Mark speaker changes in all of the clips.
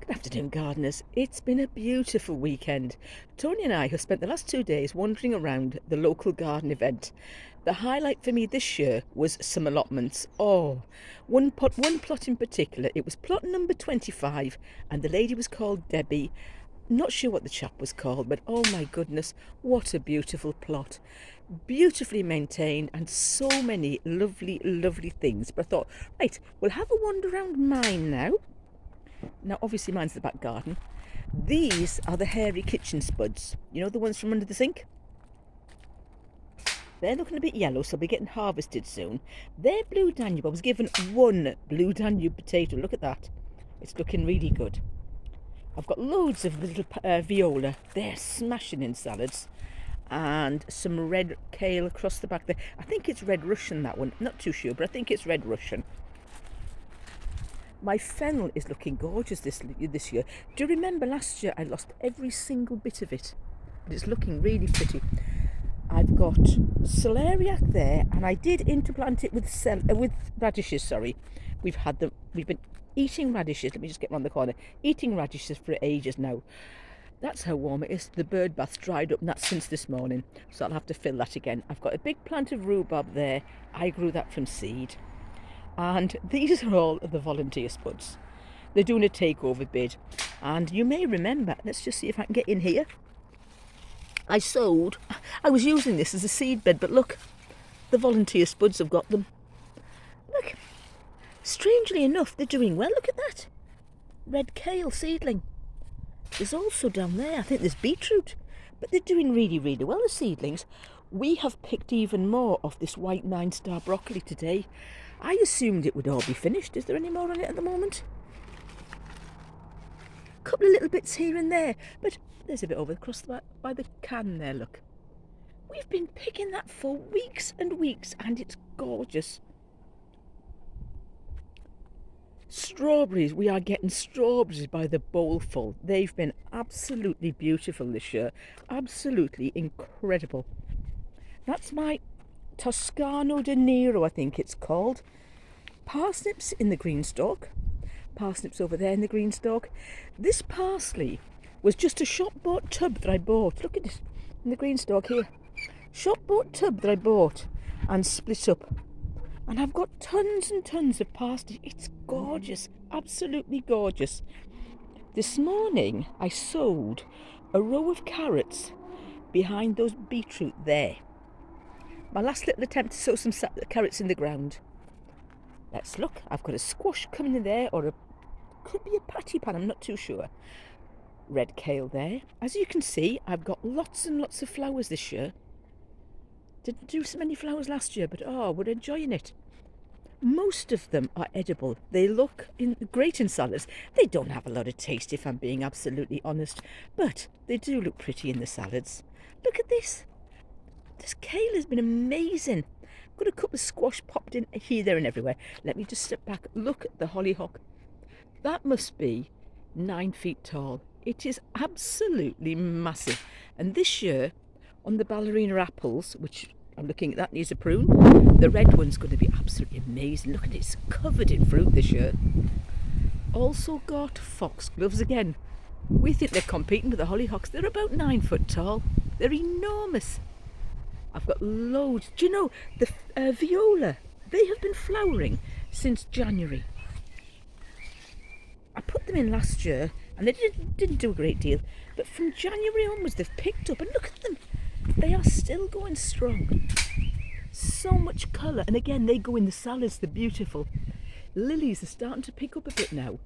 Speaker 1: Good afternoon, gardeners. It's been a beautiful weekend. Tony and I have spent the last 2 days wandering around the local garden event. The highlight for me this year was some allotments. Oh, one plot in particular. It was plot number 25, and the lady was called Debbie. Not sure what the chap was called, but oh my goodness, what a beautiful plot. Beautifully maintained and so many lovely, lovely things. But I thought, right, we'll have a wander around mine now. Now, obviously, mine's the back garden. These are the hairy kitchen spuds. You know, the ones from under the sink? They're looking a bit yellow, so they'll be getting harvested soon. They're Blue Danube. I was given one Blue Danube potato. Look at that. It's looking really good. I've got loads of little viola. They're smashing in salads. And some red kale across the back there. I think it's red Russian, that one. Not too sure, but I think it's red Russian. My fennel is looking gorgeous this year. Do you remember last year I lost every single bit of it? But it's looking really pretty. I've got celeriac there, and I did interplant it with radishes. Sorry, we've been eating radishes. Let me just get round the corner. Eating radishes for ages now. That's how warm it is. The bird bath's dried up, and that's since this morning. So I'll have to fill that again. I've got a big plant of rhubarb there. I grew that from seed. And these are all the volunteer spuds. They're doing a takeover bid. And you may remember, let's just see if I can get in here. I was using this as a seed bed, but look, the volunteer spuds have got them. Look, strangely enough, they're doing well. Look at that. Red kale seedling. There's also down there, I think there's beetroot. But they're doing really, really well, the seedlings. We have picked even more of this white 9-star broccoli today. I assumed it would all be finished. Is there any more on it at the moment? A couple of little bits here and there, but there's a bit over across by the can there, look. We've been picking that for weeks and weeks, and it's gorgeous. Strawberries, we are getting strawberries by the bowlful. They've been absolutely beautiful this year. Absolutely incredible. That's my Toscano de Nero, I think it's called. Parsnips in the green stalk. Parsnips over there in the green stalk. This parsley was just a shop-bought tub that I bought. Look at this in the green stalk here. Shop-bought tub that I bought and split up. And I've got tons and tons of parsley. It's gorgeous, absolutely gorgeous. This morning I sowed a row of carrots behind those beetroot there. My last little attempt to sow some carrots in the ground. Let's look. I've got a squash coming in there, or could be a patty pan, I'm not too sure. Red kale there. As you can see, I've got lots and lots of flowers this year. Didn't do so many flowers last year, but we're enjoying it. Most of them are edible. They look great in salads. They don't have a lot of taste, if I'm being absolutely honest, but they do look pretty in the salads. Look at this. This kale has been amazing. Got a couple of squash popped in here, there and everywhere. Let me just step back. Look at the hollyhock. That must be 9 feet tall. It is absolutely massive. And this year, on the ballerina apples, which I'm looking at, that needs a prune, the red one's going to be absolutely amazing. Look at it, it's covered in fruit this year. Also got foxgloves again. We think they're competing with the hollyhocks. They're about 9 foot tall. They're enormous. I've got loads. Do you know, the viola, they have been flowering since January. I put them in last year and they didn't do a great deal. But from January onwards, they've picked up, and look at them. They are still going strong. So much colour. And again, they go in the salads. They're beautiful. Lilies are starting to pick up a bit now.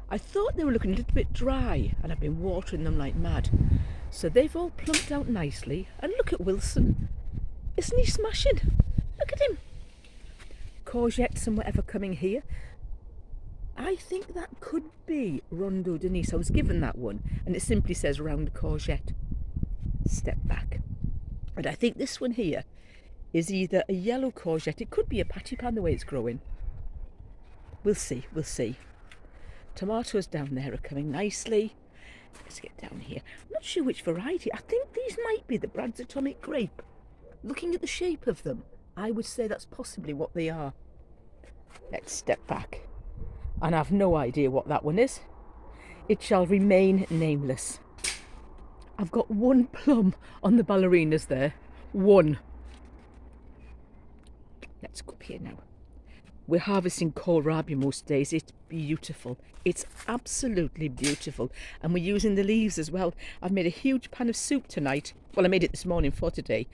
Speaker 1: I thought they were looking a little bit dry, and I've been watering them like mad. So they've all plumped out nicely. And look at Wilson. Isn't he smashing? Look at him. Courgettes and whatever coming here. I think that could be Rondo Denise. I was given that one, and it simply says round courgette. Step back. And I think this one here is either a yellow courgette. It could be a patty pan the way it's growing. We'll see, we'll see. Tomatoes down there are coming nicely. Let's get down here. I'm not sure which variety. I think these might be the Brad's Atomic Grape. Looking at the shape of them, I would say that's possibly what they are. Let's step back. And I've no idea what that one is. it shall remain nameless. I've got one plum on the ballerinas there. One. Let's go up here now. We're harvesting kohlrabi most days. It's beautiful. It's absolutely beautiful. And we're using the leaves as well. I've made a huge pan of soup tonight. Well, I made it this morning for today.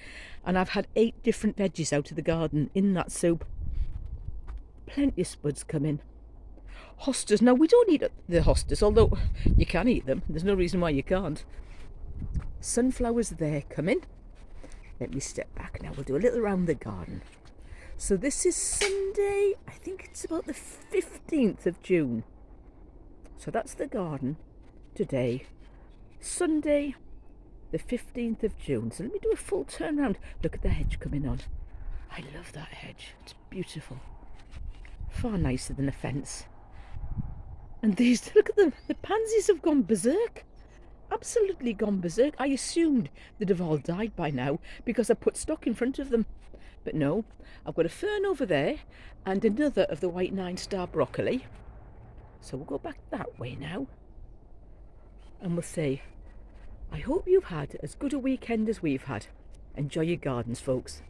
Speaker 1: And I've had 8 different veggies out of the garden in that soup. Plenty of spuds come in. Hostas. Now, we don't eat the hostas, although you can eat them. There's no reason why you can't. Sunflowers there coming. Let me step back now. We'll do a little round the garden. So this is Sunday, I think it's about the 15th of June. So that's the garden today. Sunday, the 15th of June. So let me do a full turn round. Look at the hedge coming on. I love that hedge. It's beautiful. Far nicer than a fence. And these, look at them. The pansies have gone berserk. Absolutely gone berserk. I assumed they'd have all died by now because I put stock in front of them. But no, I've got a fern over there and another of the white 9-star broccoli. So we'll go back that way now. And we'll say, I hope you've had as good a weekend as we've had. Enjoy your gardens, folks.